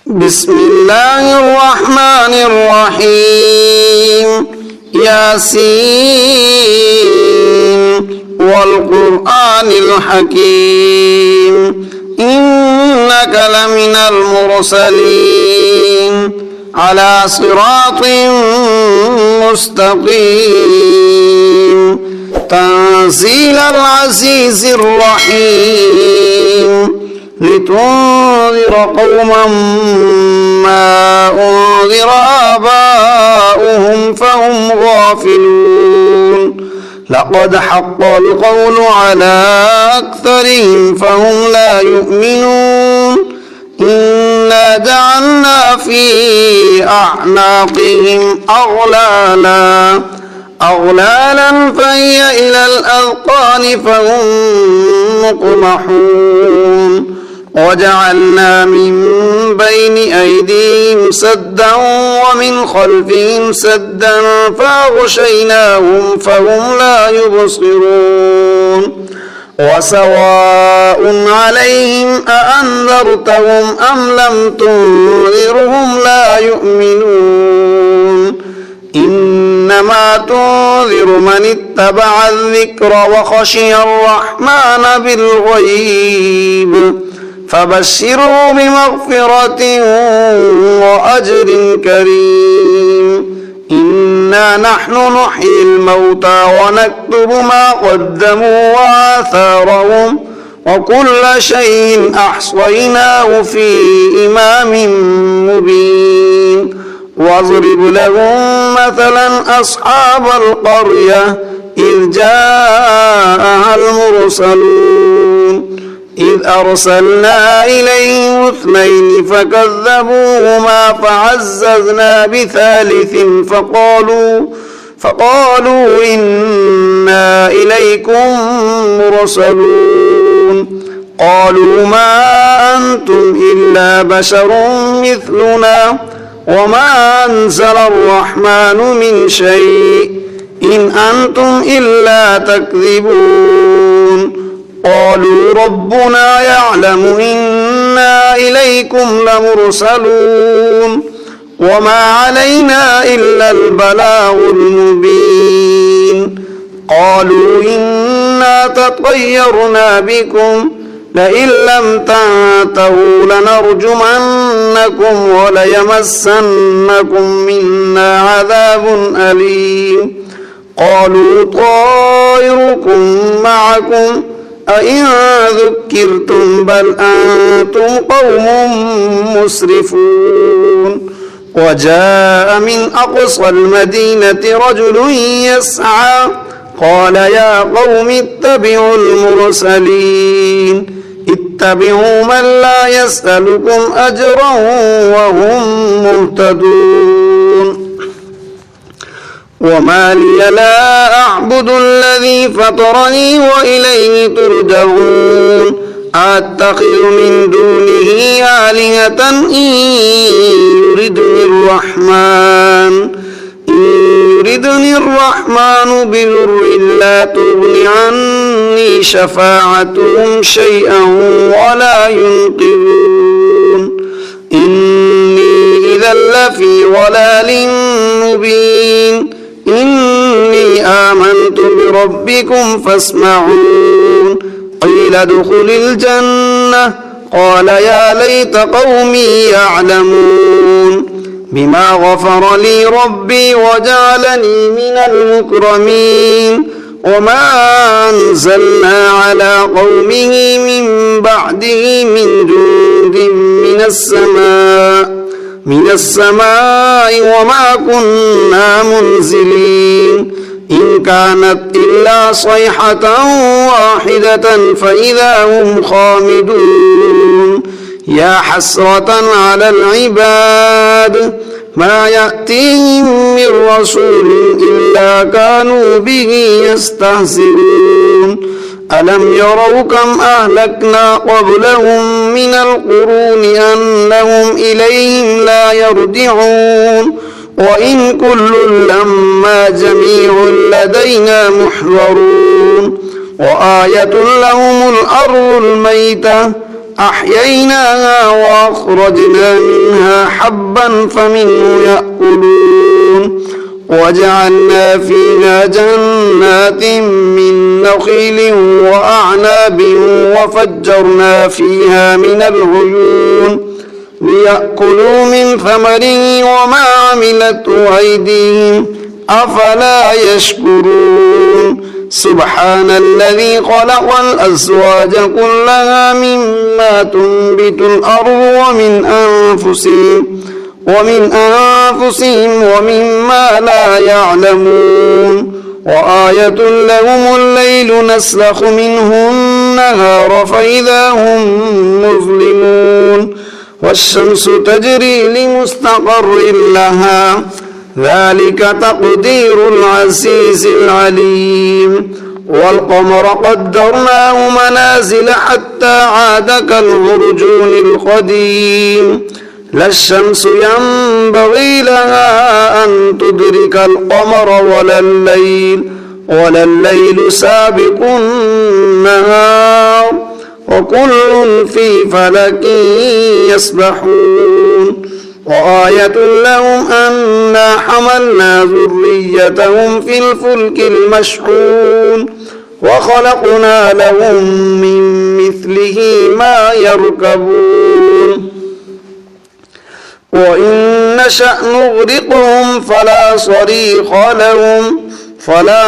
بسم الله الرحمن الرحيم ياسين والقرآن الحكيم إنك لمن المرسلين على صراط مستقيم تنزيل العزيز الرحيم لتنذر قوما ما أنذر آباؤهم فهم غافلون لقد حق القول على أكثرهم فهم لا يؤمنون إنا جعلنا في أعناقهم أغلالا فهي إلى الأذقان فهم مقمحون وجعلنا من بين أيديهم سدا ومن خلفهم سدا فأغشيناهم فهم لا يبصرون وسواء عليهم أأنذرتهم أم لم تنذرهم لا يؤمنون إنما تنذر من اتبع الذكر وخشي الرحمن بالغيب فبشره بمغفرة وأجر كريم إنا نحن نحيي الموتى ونكتب ما قدموا وآثارهم وكل شيء أحصيناه في إمام مبين واضرب لهم مثلا أصحاب القرية إذ جاءها المرسلون إذ أرسلنا إليهم 2 فكذبوهما فعززنا بثالث فقالوا إنا إليكم مرسلون قالوا ما أنتم إلا بشر مثلنا وما أنزل الرحمن من شيء إن أنتم إلا تكذبون قالوا ربنا يعلم إنا إليكم لمرسلون وما علينا إلا البلاغ المبين قالوا إنا تطيرنا بكم لئن لم تنتهوا لنرجمنكم وليمسنكم منا عذاب أليم قالوا طائركم معكم أئن ذكرتم بل أنتم قوم مسرفون وجاء من أقصى المدينة رجل يسعى قال يا قوم اتبعوا المرسلين اتبعوا من لا يسألكم أجرا وهم مهتدون وما لي لا أعبد الذي فطرني وإليه ترجعون أتخذ من دونه آلهة إن يردني الرحمن بضر لا تغن عني شفاعتهم شيئا ولا ينقذون إني إذا لفي ضلال مبين إني آمنت بربكم فاسمعون قيل ادخل الجنة قال يا ليت قومي يعلمون بما غفر لي ربي وجعلني من المكرمين وما أنزلنا على قومه من بعده من جند من السماء وما كنا منزلين إن كانت إلا صيحة واحدة فإذا هم خامدون يا حسرة على العباد ما يأتيهم من رسول إلا كانوا به يستهزئون ألم يروا كم أهلكنا قبلهم من القرون أنهم إليهم لا يرجعون وإن كل لما جميع لدينا محضرون وآية لهم الأرض الميتة أحييناها وأخرجنا منها حبا فمنه يأكلون وجعلنا فيها جنات من نخيل وأعناب وفجرنا فيها من العيون ليأكلوا من ثمره وما عملته أيديهم أفلا يشكرون سبحان الذي خلق الأزواج كلها مما تنبت الأرض ومن أنفسهم ومما لا يعلمون وآية لهم الليل نسلخ منه النهار فإذا هم مظلمون والشمس تجري لمستقر لها ذلك تقدير العزيز العليم والقمر قدرناه منازل حتى عاد كالعرجون القديم لا الشمس ينبغي لها أن تدرك القمر ولا الليل سابق النهار وكل في فلك يسبحون وآية لهم أنا حملنا ذريتهم في الفلك المشحون وخلقنا لهم من مثله ما يركبون وإن نشأ نغرقهم فلا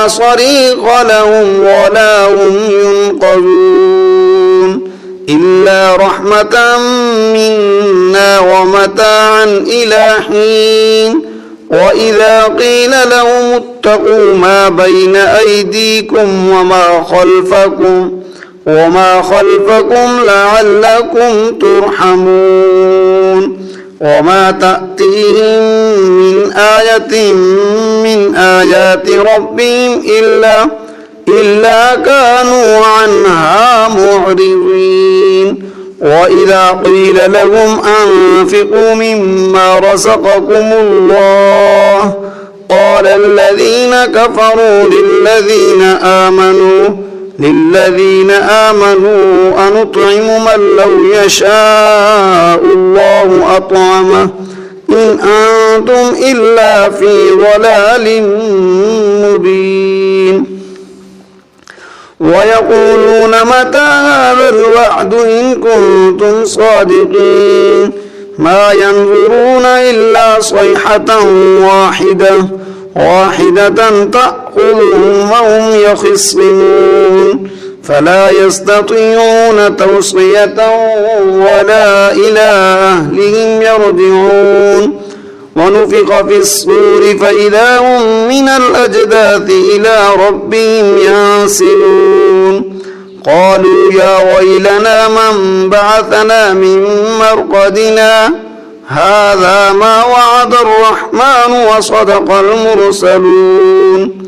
صريخ لهم ولا هم ينقذون إلا رحمة منا ومتاعا إلى حين وإذا قيل لهم اتقوا ما بين أيديكم وما خلفكم لعلكم ترحمون وما تأتيهم من آية من آيات ربهم إلا كانوا عنها معرضين وإذا قيل لهم أنفقوا مما رزقكم الله قال الذين كفروا للذين آمنوا أنطعم من لو يشاء الله أطعمه إن أنتم إلا في ضلال مبين ويقولون متى هذا الوعد إن كنتم صادقين ما ينظرون إلا صيحة واحدة تأخذهم وهم يخصمون فلا يستطيعون توصية ولا إلى أهلهم يرجعون ونفخ في الصور فإذا هم من الأجداث إلى ربهم ينسلون قالوا يا ويلنا من بعثنا من مرقدنا هذا ما وعد الرحمن وصدق المرسلون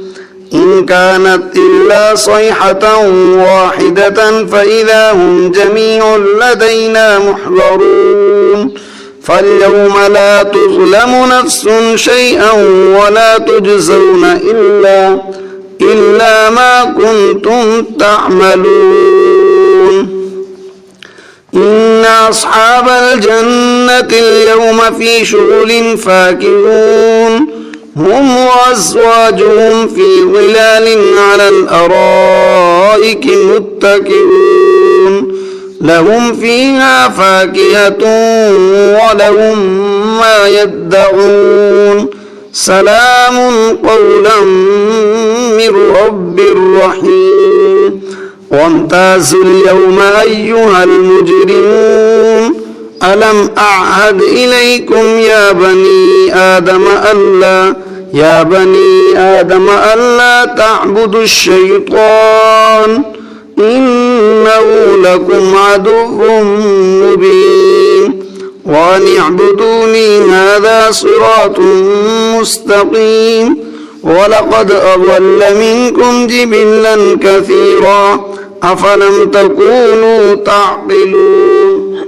إن كانت إلا صيحة واحدة فإذا هم جميع لدينا محضرون فاليوم لا تظلم نفس شيئا ولا تجزون إلا ما كنتم تعملون إن أصحاب الجنة اليوم في شغل فاكهون هم وأزواجهم في ظلال على الأرائك متكئون لهم فيها فاكهة ولهم ما يدعون سلام قولا من رب رحيم وامتازوا اليوم أيها المجرمون ألم أعهد إليكم يا بني آدم ألا تعبدوا الشيطان إنه لكم عدو مبين وأن اعبدوني هذا صراط مستقيم ولقد أضل منكم جبلا كثيرا أفلم تكونوا تعقلون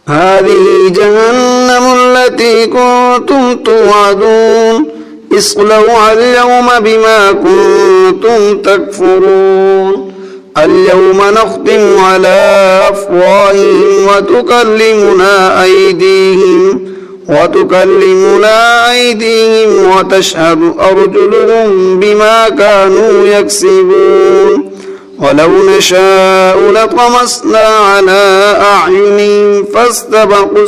هذه جهنم التي كنتم توعدون اصلوها اليوم بما كنتم تكفرون اليوم نختم على أفواههم وتكلمنا أيديهم وتشهد أرجلهم بما كانوا يكسبون ولو نشاء لطمسنا على أعينهم فاستبقوا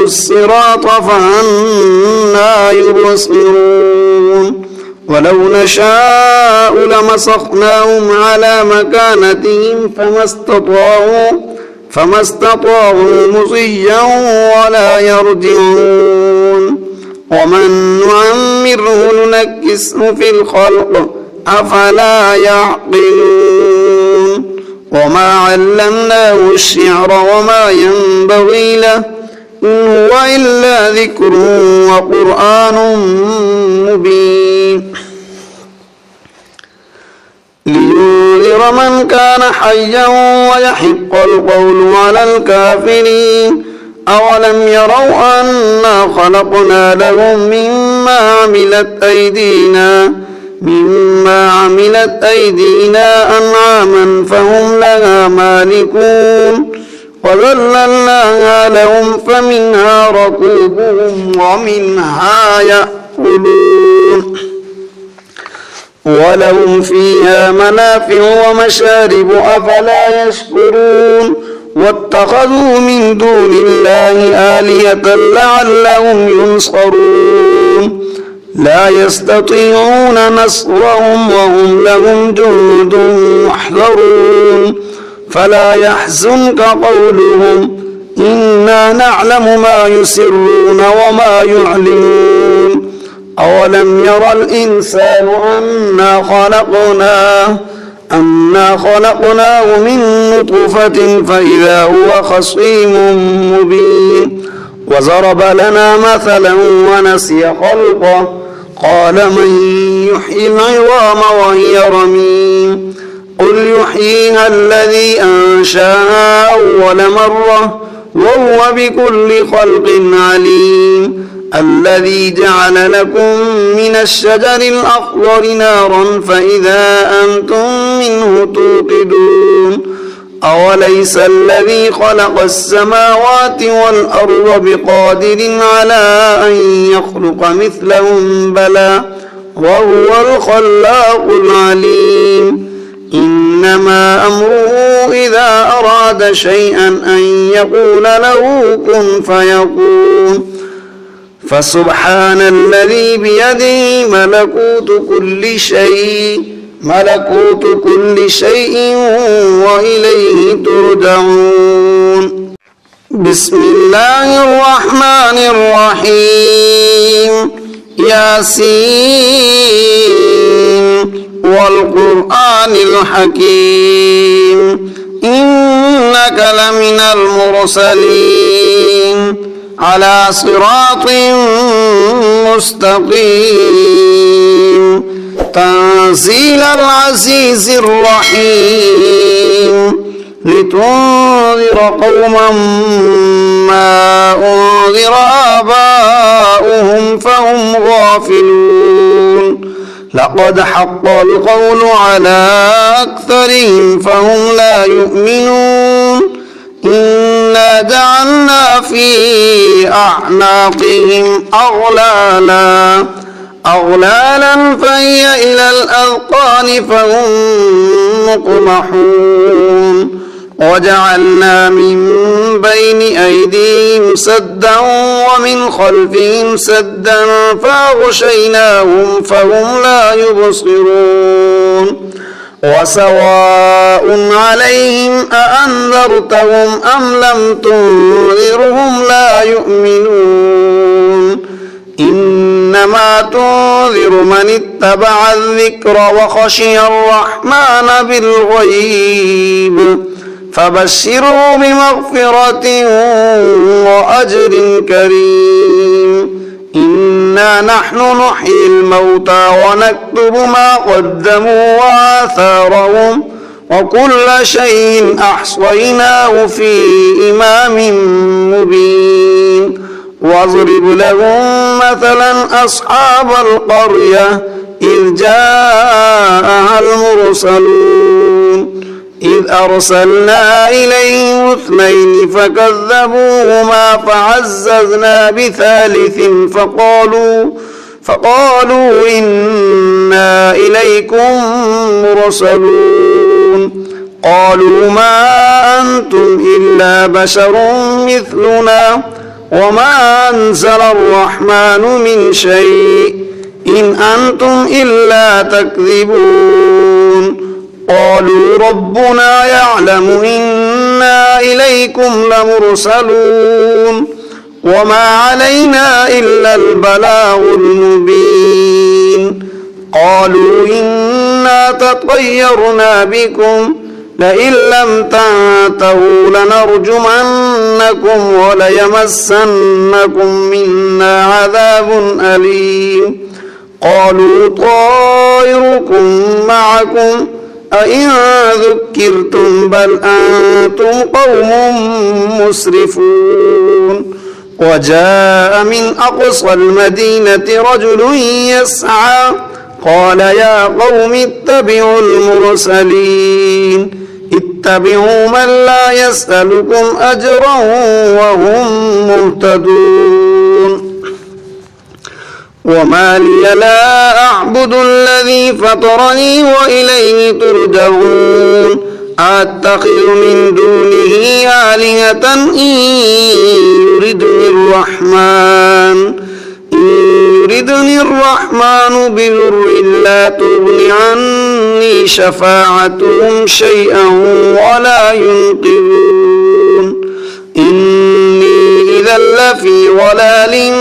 الصراط فأنى يبصرون ولو نشاء لمسخناهم على مكانتهم فما استطاعوا مضيا ولا يرجعون ومن نعمره ننكسه في الخلق أفلا يعقلون وما علمناه الشعر وما ينبغي له إن هو إلا ذكر وقرآن مبين لينذر من كان حيا ويحق القول على الكافرين أولم يروا أنا خلقنا لهم مما عملت أيدينا أنعاما فهم لها مالكون وذللناها لهم فمنها ركوبهم ومنها يأكلون ولهم فيها منافع ومشارب أفلا يشكرون واتخذوا من دون الله آلهة لعلهم ينصرون لا يستطيعون نصرهم وهم لهم جند محضرون فلا يحزنك قولهم إنا نعلم ما يسرون وما يعلنون أولم ير الإنسان أنا خلقناه من نطفة فإذا هو خصيم مبين وضرب لنا مثلا ونسي خلقه قال من يحيي العظام وهي رميم قل يحييها الذي أنشأها أول مرة وهو بكل خلق عليم الذي جعل لكم من الشجر الأخضر نارا فإذا أنتم منه توقدون أوليس الذي خلق السماوات والأرض بقادر على أن يخلق مثلهم بلى وهو الخلاق العليم إنما أمره إذا أراد شيئا أن يقول له كن فيكون فسبحان الذي بيده ملكوت كل شيء وإليه ترجعون بسم الله الرحمن الرحيم ياسين والقرآن الحكيم إنك لمن المرسلين على صراط مستقيم تنزيل العزيز الرحيم لتنذر قوما ما أنذر آباؤهم فهم غافلون لقد حق القول على أكثرهم فهم لا يؤمنون إنا جعلنا في أعناقهم أغلالا فهي إلى الأذقان فهم مقمحون وجعلنا من بين أيديهم سدا ومن خلفهم سدا فأغشيناهم فهم لا يبصرون وسواء عليهم أأنذرتهم أم لم تنذرهم لا يؤمنون إنما تنذر من اتبع الذكر وخشي الرحمن بالغيب فبشره بمغفرة وأجر كريم إنا نحن نحيي الموتى ونكتب ما قدموا وآثارهم وكل شيء أحصيناه في إمام مبين واضرب لهم مثلا أصحاب القرية إذ جاءها المرسلون إذ أرسلنا إليهم 2 فكذبوهما فعززنا بثالث فقالوا إنا إليكم مرسلون قالوا ما أنتم إلا بشر مثلنا وما أنزل الرحمن من شيء إن أنتم إلا تكذبون قالوا ربنا يعلم إنا إليكم لمرسلون وما علينا إلا البلاغ المبين قالوا إنا تطيرنا بكم لئن لم تنتهوا لنرجمنكم وليمسنكم منا عذاب أليم قالوا طائركم معكم أئن ذكرتم بل أنتم قوم مسرفون وجاء من أقصى المدينة رجل يسعى قال يا قوم اتبعوا المرسلين اتبعوا من لا يسألكم أجرا وهم مهتدون وما لي لا أعبد الذي فطرني وإليه ترجعون أتخذ من دونه آلهة إن يردني الرحمن بضر لا تغن عني شفاعتهم شيئا ولا ينقذون إني إذا لفي ضلال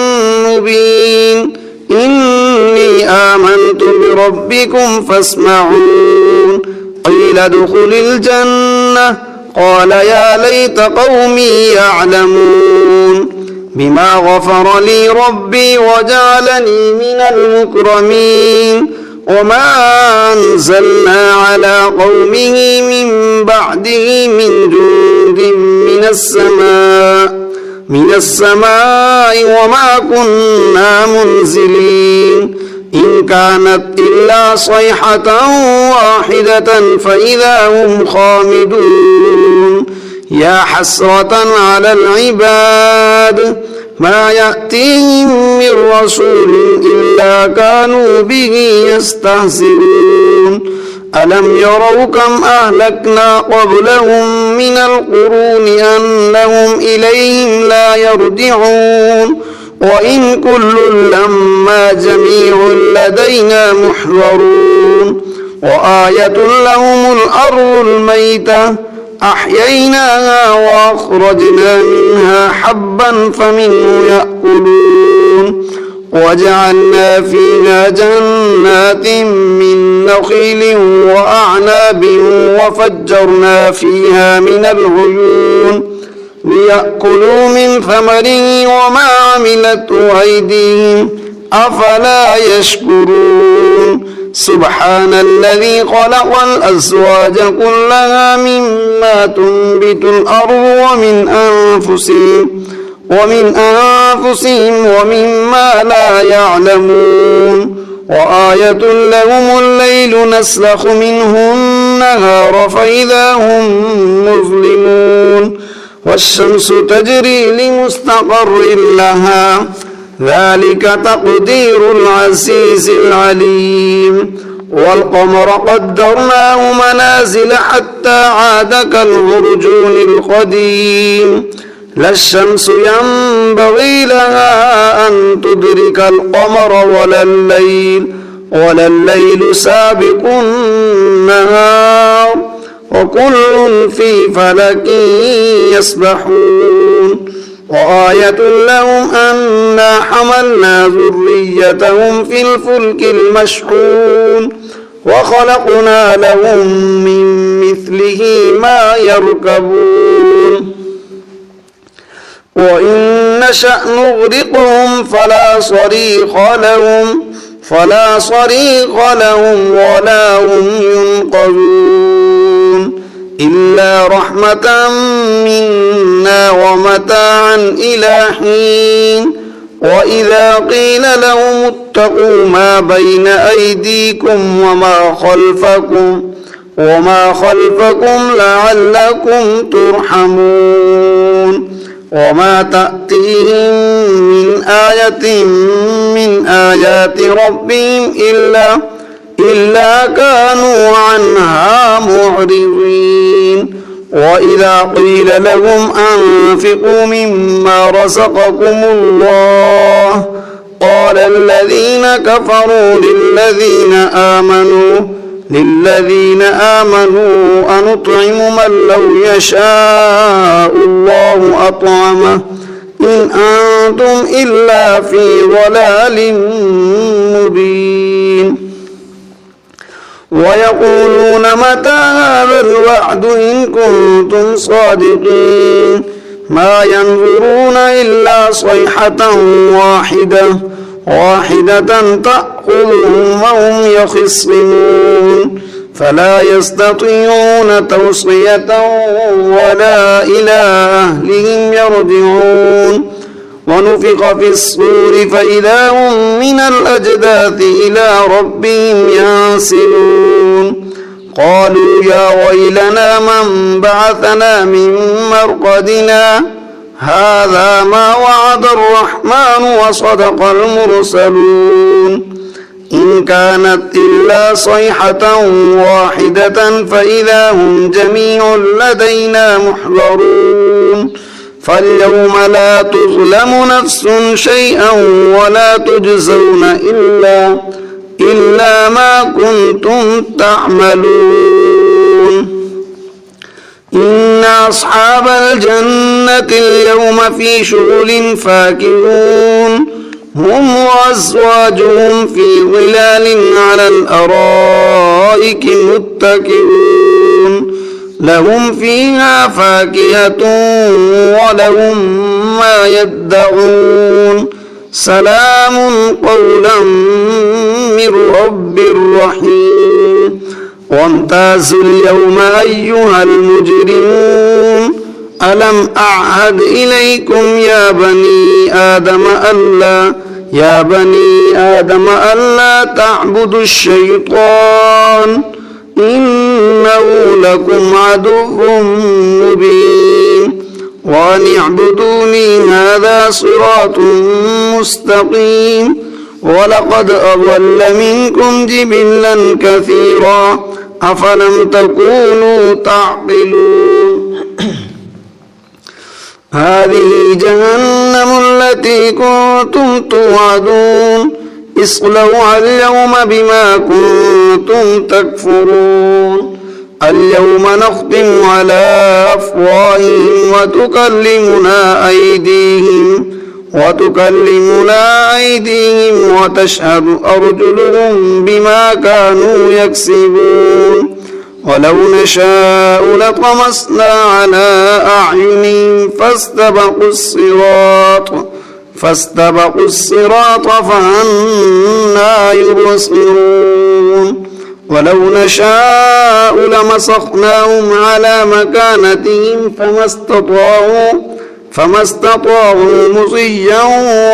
مبين إني آمنت بربكم فاسمعون قيل ادخل الجنة قال يا ليت قومي يعلمون بما غفر لي ربي وجعلني من المكرمين وما أنزلنا على قومه من بعده من جند من السماء وما كنا منزلين إن كانت إلا صيحة واحدة فإذا هم خامدون يا حسرة على العباد ما يأتيهم من رسول إلا كانوا به يستهزئون ألم يروا كم أهلكنا قبلهم من القرون أنهم إليهم لا يرجعون وإن كل لما جميع لدينا محضرون وآية لهم الأرض الميتة أحييناها وأخرجنا منها حبا فمنه يأكلون وجعلنا فيها جنات من نخيل وأعناب وفجرنا فيها من العيون ليأكلوا من ثمره وما عملته أيديهم أفلا يشكرون سبحان الذي خلق الأزواج كلها مما تنبت الأرض ومن أنفسهم ومما لا يعلمون وآية لهم الليل نسلخ منه النهار فإذا هم مظلمون والشمس تجري لمستقر لها ذلك تقدير العزيز العليم والقمر قدرناه منازل حتى عاد كالعرجون القديم لا الشمس ينبغي لها أن تدرك القمر ولا الليل سابق النهار وكل في فلك يسبحون وآية لهم أنا حملنا ذريتهم في الفلك المشحون وخلقنا لهم من مثله ما يركبون وإن نشأ نغرقهم فلا صريخ لهم ولا هم ينقذون إلا رحمة منا ومتاعا إلى حين وإذا قيل لهم اتقوا ما بين أيديكم وما خلفكم لعلكم ترحمون وما تأتيهم من آية من آيات ربهم إلا كانوا عنها معرضين وإذا قيل لهم أنفقوا مما رزقكم الله قال الذين كفروا للذين آمنوا أنطعم من لو يشاء الله أطعمه إن أنتم إلا في ضلال مبين ويقولون متى هذا الوعد إن كنتم صادقين ما ينظرون إلا صيحة واحدة تأخذهم وهم يخصمون فلا يستطيعون توصية ولا إلى أهلهم يرجعون ونفخ في الصور فإذا هم من الأجداث إلى ربهم ينسلون قالوا يا ويلنا من بعثنا من مرقدنا هذا ما وعد الرحمن وصدق المرسلون إن كانت إلا صيحة واحدة فإذا هم جميع لدينا محضرون فاليوم لا تظلم نفس شيئا ولا تجزون إلا ما كنتم تعملون إن أصحاب الجنة اليوم في شغل فاكهون هم وأزواجهم في ظلال على الأرائك متكئون لهم فيها فاكهة ولهم ما يدعون سلام قولا من رب رحيم وامتازوا اليوم أيها المجرمون ألم أعهد إليكم يا بني آدم ألا تعبدوا الشيطان إنه لكم عدو مبين وأن اعبدوني هذا صراط مستقيم ولقد أضل منكم جبلا كثيرا أفلم تكونوا تعقلون هذه جهنم التي كنتم توعدون اصلوها اليوم بما كنتم تكفرون اليوم نختم على أفواههم وتكلمنا أيديهم وتشهد أرجلهم بما كانوا يكسبون ولو نشاء لطمسنا على أعينهم فاستبقوا الصراط فأنى يبصرون ولو نشاء لمسخناهم على مكانتهم فما استطاعوا مضيا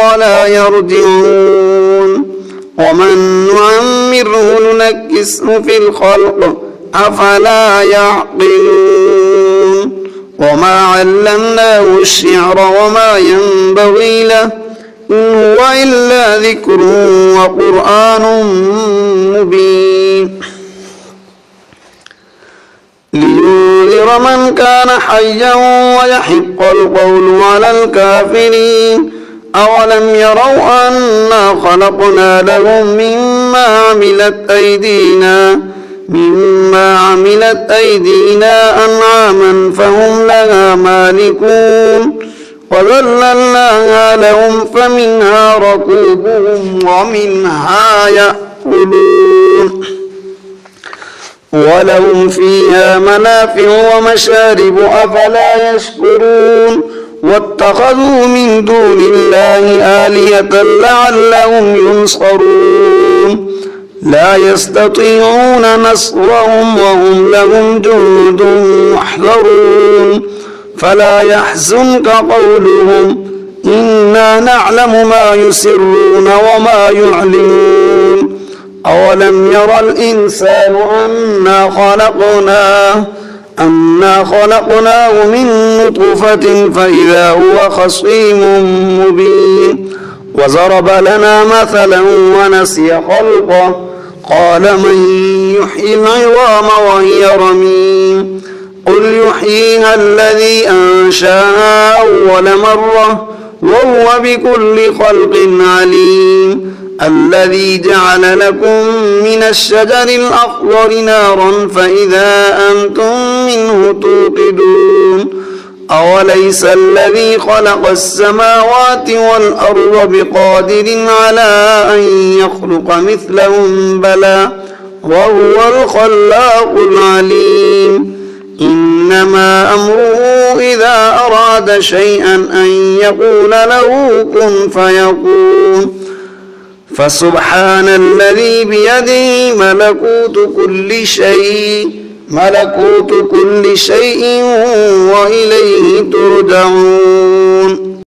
ولا يرجعون ومن نعمره ننكسه في الخلق أفلا يعقلون وما علمناه الشعر وما ينبغي له إن هو إلا ذكر وقرآن مبين لينذر من كان حيا ويحق القول على الكافرين أولم يروا أنا خلقنا لهم مما عملت أيدينا أنعاما فهم لها مالكون وذللناها لهم فمنها ركوبهم ومنها يأكلون ولهم فيها منافع ومشارب أفلا يشكرون واتخذوا من دون الله آلهة لعلهم ينصرون لا يستطيعون نصرهم وهم لهم جند محضرون فلا يحزنك قولهم إنا نعلم ما يسرون وما يعلنون أولم ير الإنسان أنا خلقناه من نطفة فإذا هو خصيم مبين وضرب لنا مثلا ونسي خلقه قال من يحيي العظام وهي رميم قل يحييها الذي أنشأها أول مرة وهو بكل خلق عليم الذي جعل لكم من الشجر الأخضر نارا فإذا أنتم منه توقدون أوليس الذي خلق السماوات والأرض بقادر على أن يخلق مثلهم بلى وهو الخلاق العليم إنما أمره إذا أراد شيئا أن يقول له كن فيكون فسبحان الذي بيده ملكوت كل شيء وإليه ترجعون